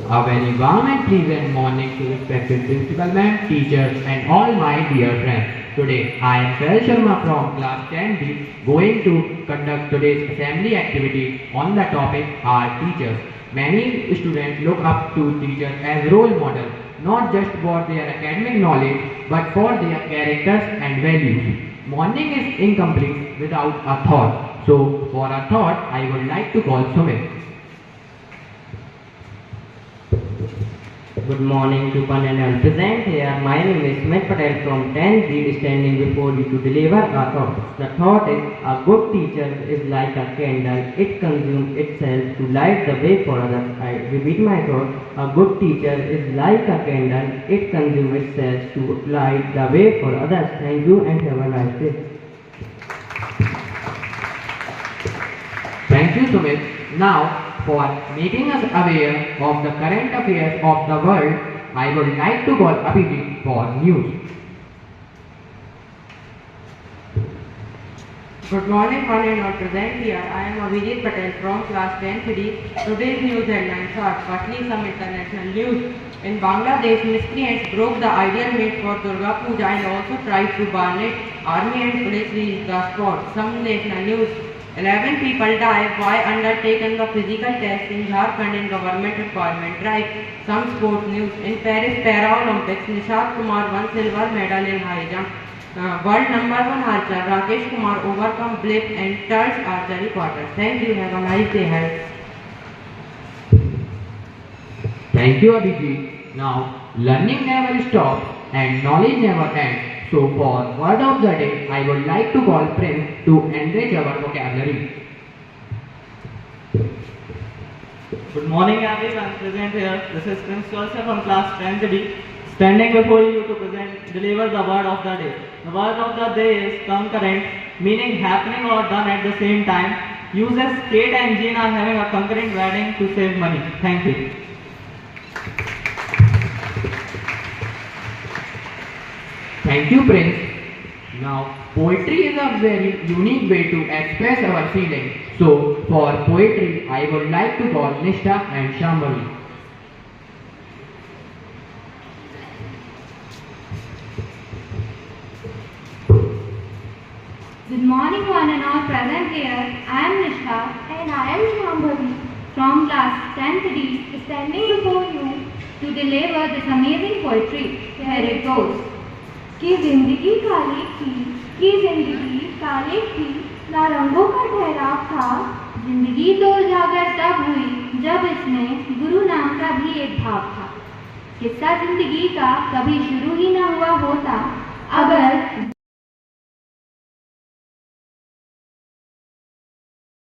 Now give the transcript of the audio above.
A very warm and pleasant morning to respected principal ma'am, teachers and all my dear friends. Today I am Shri Sharma from class 10B going to conduct today's assembly activity on the topic our teachers. Many students look up to teachers as role models, not just for their academic knowledge but for their characters and values. Morning is incomplete without a thought. So for a thought I would like to call Sumit. Good morning to panel present here. My name is Smith Patel from 10th standing before you to deliver a thought. The thought is a good teacher is like a candle. It consumes itself to light the way for others. I repeat my thought. A good teacher is like a candle. It consumes itself to light the way for others. Thank you and have a nice day. Thank you, Sumit. Now, for making us aware of the current affairs of the world, I would like to call Abhijit for news. Good morning, one and all present here. I am Abhijit Patel from class 10th. Today's news headlines are firstly some international news. In Bangladesh, miscreants broke the ideal mate for Durga Puja and also tried to burn it. Army and police reached the spot. Some national news. 11 people died while undertaking the physical test in Jharkhand in government requirement drive. Some sports news. In Paris Paralympics, Nishad Kumar won silver medal in high jump. World number 1 archer Rakesh Kumar overcome blip and touched archery quarters. Thank you. Have a nice day ahead. Thank you, Abhijit. Now, learning never stops and knowledge never ends. So for word of the day, I would like to call Prince to enrich our vocabulary. Good morning everyone present here. This is Prince Joseph from class 10B standing before you to deliver the word of the day. The word of the day is concurrent, meaning happening or done at the same time. Uses Kate and Jean are having a concurrent wedding to save money. Thank you. Thank you, Prince. Now, poetry is a very unique way to express our feelings. So, for poetry, I would like to call Nishtha and Shambhavi. Good morning, one and all present here. I am Nishtha and I am Shambhavi from class 10th standing before you to deliver this amazing poetry. Here it goes. कि जिंदगी काली थी ना रंगों का ठहराव था जिंदगी तो उजागर तब हुई जब इसमें गुरु नाम का भी एक भाव था किस्सा जिंदगी का कभी शुरू ही ना हुआ होता अगर